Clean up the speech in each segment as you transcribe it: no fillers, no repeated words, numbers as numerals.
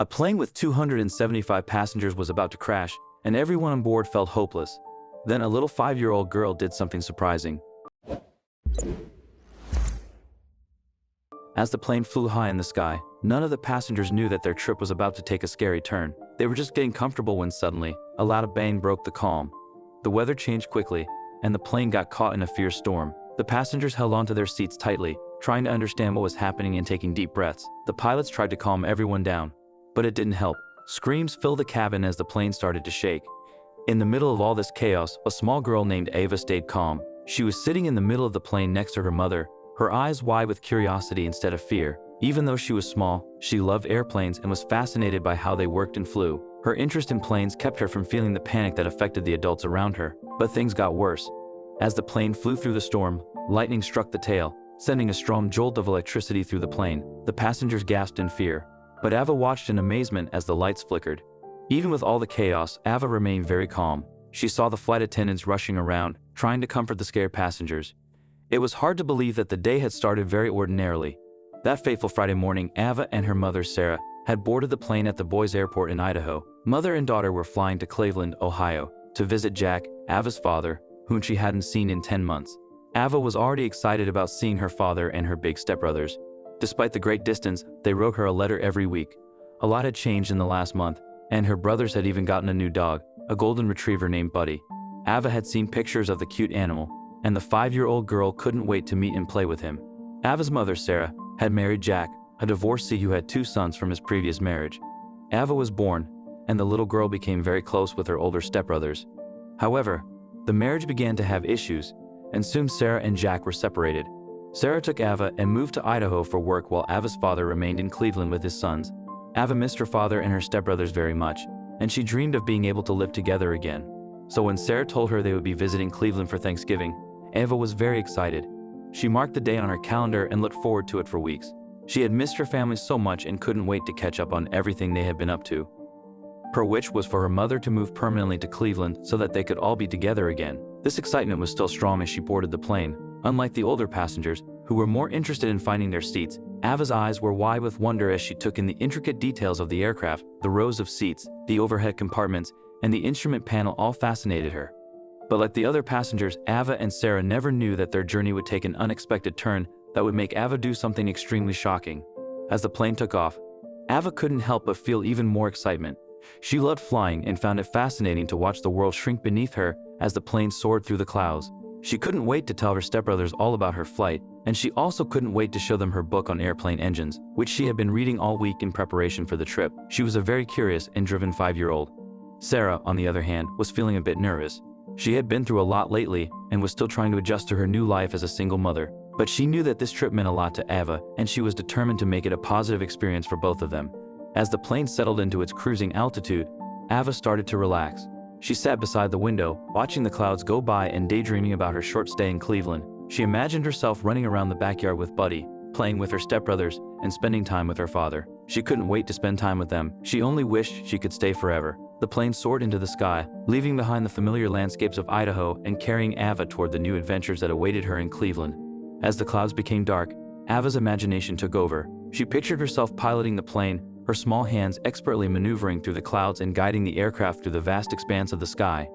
A plane with 275 passengers was about to crash, and everyone on board felt hopeless. Then a little 5-year-old girl did something surprising. As the plane flew high in the sky, none of the passengers knew that their trip was about to take a scary turn. They were just getting comfortable when suddenly, a loud bang broke the calm. The weather changed quickly, and the plane got caught in a fierce storm. The passengers held onto their seats tightly, trying to understand what was happening and taking deep breaths. The pilots tried to calm everyone down, but it didn't help. Screams filled the cabin as the plane started to shake. In the middle of all this chaos, a small girl named Ava stayed calm. She was sitting in the middle of the plane next to her mother, her eyes wide with curiosity instead of fear. Even though she was small, she loved airplanes and was fascinated by how they worked and flew. Her interest in planes kept her from feeling the panic that affected the adults around her. But things got worse. As the plane flew through the storm, lightning struck the tail, sending a strong jolt of electricity through the plane. The passengers gasped in fear, but Ava watched in amazement as the lights flickered. Even with all the chaos, Ava remained very calm. She saw the flight attendants rushing around, trying to comfort the scared passengers. It was hard to believe that the day had started very ordinarily. That fateful Friday morning, Ava and her mother, Sarah, had boarded the plane at the boys' airport in Idaho. Mother and daughter were flying to Cleveland, Ohio, to visit Jack, Ava's father, whom she hadn't seen in 10 months. Ava was already excited about seeing her father and her big stepbrothers. Despite the great distance, they wrote her a letter every week. A lot had changed in the last month, and her brothers had even gotten a new dog, a golden retriever named Buddy. Ava had seen pictures of the cute animal, and the 5-year-old girl couldn't wait to meet and play with him. Ava's mother, Sarah, had married Jack, a divorcee who had 2 sons from his previous marriage. Ava was born, and the little girl became very close with her older stepbrothers. However, the marriage began to have issues, and soon Sarah and Jack were separated. Sarah took Ava and moved to Idaho for work while Ava's father remained in Cleveland with his sons. Ava missed her father and her stepbrothers very much, and she dreamed of being able to live together again. So when Sarah told her they would be visiting Cleveland for Thanksgiving, Ava was very excited. She marked the day on her calendar and looked forward to it for weeks. She had missed her family so much and couldn't wait to catch up on everything they had been up to. Her wish was for her mother to move permanently to Cleveland so that they could all be together again. This excitement was still strong as she boarded the plane. Unlike the older passengers, who were more interested in finding their seats, Ava's eyes were wide with wonder as she took in the intricate details of the aircraft. The rows of seats, the overhead compartments, and the instrument panel all fascinated her. But like the other passengers, Ava and Sarah never knew that their journey would take an unexpected turn that would make Ava do something extremely shocking. As the plane took off, Ava couldn't help but feel even more excitement. She loved flying and found it fascinating to watch the world shrink beneath her as the plane soared through the clouds. She couldn't wait to tell her stepbrothers all about her flight, and she also couldn't wait to show them her book on airplane engines, which she had been reading all week in preparation for the trip. She was a very curious and driven 5-year-old. Sarah, on the other hand, was feeling a bit nervous. She had been through a lot lately and was still trying to adjust to her new life as a single mother. But she knew that this trip meant a lot to Ava, and she was determined to make it a positive experience for both of them. As the plane settled into its cruising altitude, Ava started to relax. She sat beside the window, watching the clouds go by and daydreaming about her short stay in Cleveland. She imagined herself running around the backyard with Buddy, playing with her stepbrothers, and spending time with her father. She couldn't wait to spend time with them. She only wished she could stay forever. The plane soared into the sky, leaving behind the familiar landscapes of Idaho and carrying Ava toward the new adventures that awaited her in Cleveland. As the clouds became dark, Ava's imagination took over. She pictured herself piloting the plane, her small hands expertly maneuvering through the clouds and guiding the aircraft through the vast expanse of the sky.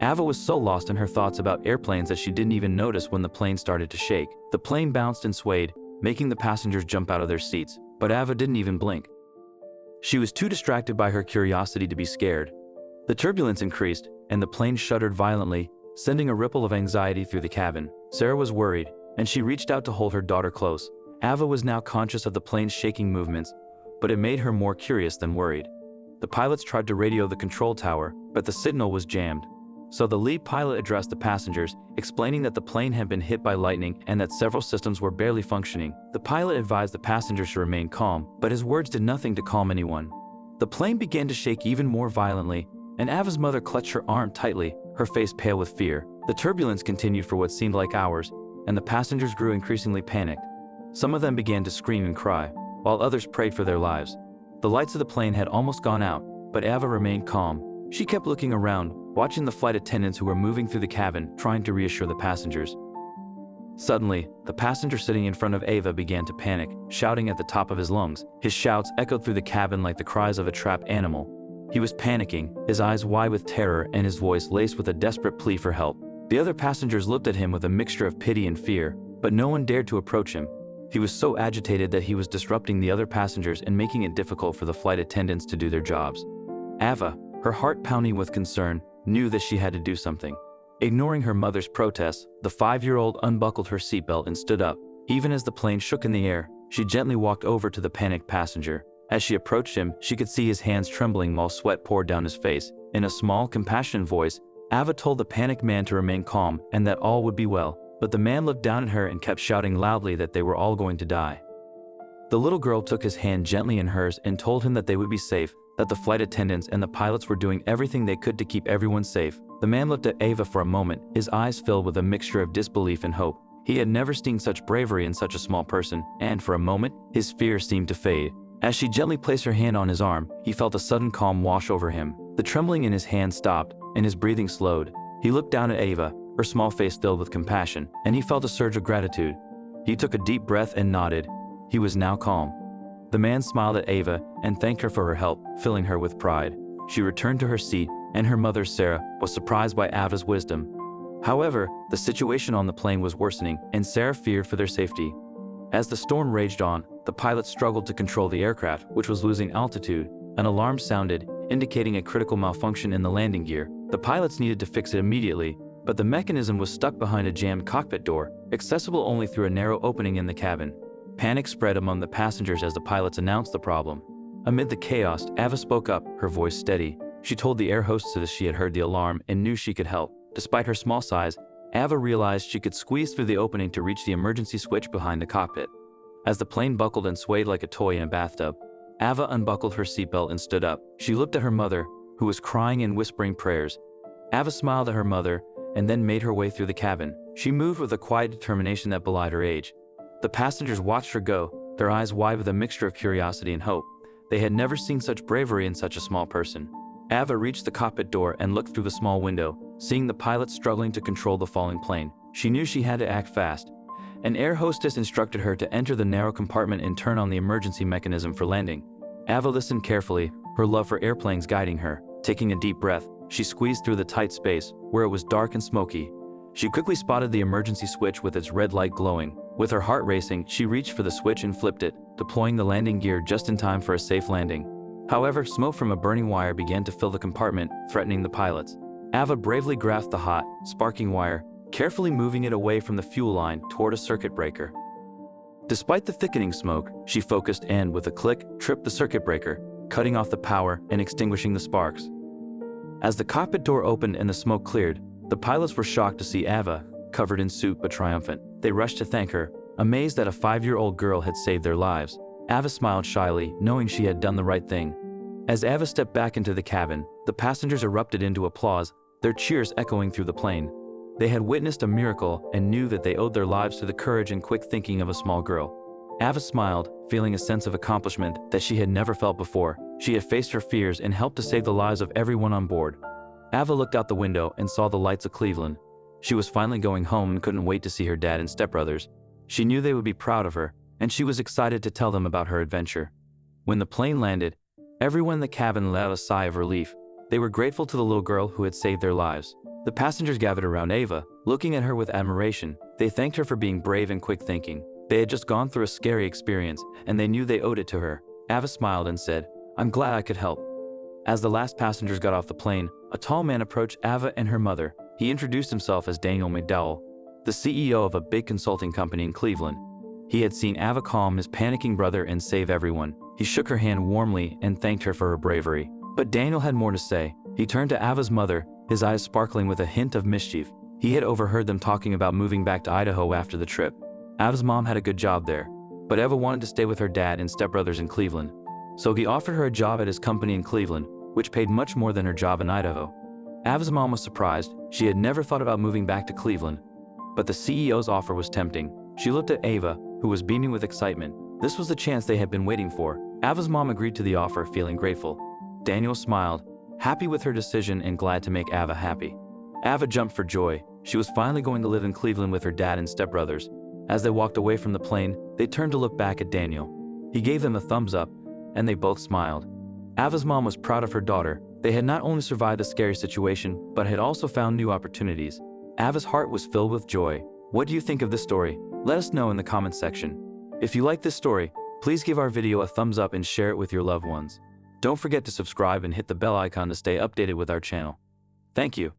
Ava was so lost in her thoughts about airplanes that she didn't even notice when the plane started to shake. The plane bounced and swayed, making the passengers jump out of their seats, but Ava didn't even blink. She was too distracted by her curiosity to be scared. The turbulence increased, and the plane shuddered violently, sending a ripple of anxiety through the cabin. Sarah was worried, and she reached out to hold her daughter close. Ava was now conscious of the plane's shaking movements, but it made her more curious than worried. The pilots tried to radio the control tower, but the signal was jammed. So the lead pilot addressed the passengers, explaining that the plane had been hit by lightning and that several systems were barely functioning. The pilot advised the passengers to remain calm, but his words did nothing to calm anyone. The plane began to shake even more violently, and Ava's mother clutched her arm tightly, her face pale with fear. The turbulence continued for what seemed like hours, and the passengers grew increasingly panicked. Some of them began to scream and cry, while others prayed for their lives. The lights of the plane had almost gone out, but Ava remained calm. She kept looking around, watching the flight attendants who were moving through the cabin, trying to reassure the passengers. Suddenly, the passenger sitting in front of Ava began to panic, shouting at the top of his lungs. His shouts echoed through the cabin like the cries of a trapped animal. He was panicking, his eyes wide with terror and his voice laced with a desperate plea for help. The other passengers looked at him with a mixture of pity and fear, but no one dared to approach him. He was so agitated that he was disrupting the other passengers and making it difficult for the flight attendants to do their jobs. Ava, her heart pounding with concern, knew that she had to do something. Ignoring her mother's protests, the 5-year-old unbuckled her seatbelt and stood up. Even as the plane shook in the air, she gently walked over to the panicked passenger. As she approached him, she could see his hands trembling while sweat poured down his face. In a small, compassionate voice, Ava told the panicked man to remain calm and that all would be well. But the man looked down at her and kept shouting loudly that they were all going to die. The little girl took his hand gently in hers and told him that they would be safe, that the flight attendants and the pilots were doing everything they could to keep everyone safe. The man looked at Ava for a moment, his eyes filled with a mixture of disbelief and hope. He had never seen such bravery in such a small person, and for a moment, his fear seemed to fade. As she gently placed her hand on his arm, he felt a sudden calm wash over him. The trembling in his hand stopped, and his breathing slowed. He looked down at Ava, her small face filled with compassion, and he felt a surge of gratitude. He took a deep breath and nodded. He was now calm. The man smiled at Ava and thanked her for her help, filling her with pride. She returned to her seat, and her mother, Sarah, was surprised by Ava's wisdom. However, the situation on the plane was worsening, and Sarah feared for their safety. As the storm raged on, the pilots struggled to control the aircraft, which was losing altitude. An alarm sounded, indicating a critical malfunction in the landing gear. The pilots needed to fix it immediately, but the mechanism was stuck behind a jammed cockpit door, accessible only through a narrow opening in the cabin. Panic spread among the passengers as the pilots announced the problem. Amid the chaos, Ava spoke up, her voice steady. She told the air hostess she had heard the alarm and knew she could help. Despite her small size, Ava realized she could squeeze through the opening to reach the emergency switch behind the cockpit. As the plane buckled and swayed like a toy in a bathtub, Ava unbuckled her seatbelt and stood up. She looked at her mother, who was crying and whispering prayers. Ava smiled at her mother and then made her way through the cabin. She moved with a quiet determination that belied her age. The passengers watched her go, their eyes wide with a mixture of curiosity and hope. They had never seen such bravery in such a small person. Ava reached the cockpit door and looked through the small window, seeing the pilot struggling to control the falling plane. She knew she had to act fast. An air hostess instructed her to enter the narrow compartment and turn on the emergency mechanism for landing. Ava listened carefully, her love for airplanes guiding her. Taking a deep breath, she squeezed through the tight space, where it was dark and smoky. She quickly spotted the emergency switch with its red light glowing. With her heart racing, she reached for the switch and flipped it, deploying the landing gear just in time for a safe landing. However, smoke from a burning wire began to fill the compartment, threatening the pilots. Ava bravely grasped the hot, sparking wire, carefully moving it away from the fuel line toward a circuit breaker. Despite the thickening smoke, she focused and, with a click, tripped the circuit breaker, cutting off the power and extinguishing the sparks. As the cockpit door opened and the smoke cleared, the pilots were shocked to see Ava, covered in soot but triumphant. They rushed to thank her, amazed that a 5-year-old girl had saved their lives. Ava smiled shyly, knowing she had done the right thing. As Ava stepped back into the cabin, the passengers erupted into applause, their cheers echoing through the plane. They had witnessed a miracle and knew that they owed their lives to the courage and quick thinking of a small girl. Ava smiled, feeling a sense of accomplishment that she had never felt before. She had faced her fears and helped to save the lives of everyone on board. Ava looked out the window and saw the lights of Cleveland. She was finally going home and couldn't wait to see her dad and stepbrothers. She knew they would be proud of her, and she was excited to tell them about her adventure. When the plane landed, everyone in the cabin let out a sigh of relief. They were grateful to the little girl who had saved their lives. The passengers gathered around Ava, looking at her with admiration. They thanked her for being brave and quick thinking. They had just gone through a scary experience, and they knew they owed it to her. Ava smiled and said, "I'm glad I could help." As the last passengers got off the plane, a tall man approached Ava and her mother. He introduced himself as Daniel McDowell, the CEO of a big consulting company in Cleveland. He had seen Ava calm his panicking brother and save everyone. He shook her hand warmly and thanked her for her bravery. But Daniel had more to say. He turned to Ava's mother, his eyes sparkling with a hint of mischief. He had overheard them talking about moving back to Idaho after the trip. Ava's mom had a good job there, but Ava wanted to stay with her dad and stepbrothers in Cleveland. So he offered her a job at his company in Cleveland, which paid much more than her job in Idaho. Ava's mom was surprised. She had never thought about moving back to Cleveland, but the CEO's offer was tempting. She looked at Ava, who was beaming with excitement. This was the chance they had been waiting for. Ava's mom agreed to the offer, feeling grateful. Daniel smiled, happy with her decision and glad to make Ava happy. Ava jumped for joy. She was finally going to live in Cleveland with her dad and stepbrothers. As they walked away from the plane, they turned to look back at Daniel. He gave them a thumbs up, and they both smiled. Ava's mom was proud of her daughter. They had not only survived the scary situation, but had also found new opportunities. Ava's heart was filled with joy. What do you think of this story? Let us know in the comments section. If you like this story, please give our video a thumbs up and share it with your loved ones. Don't forget to subscribe and hit the bell icon to stay updated with our channel. Thank you.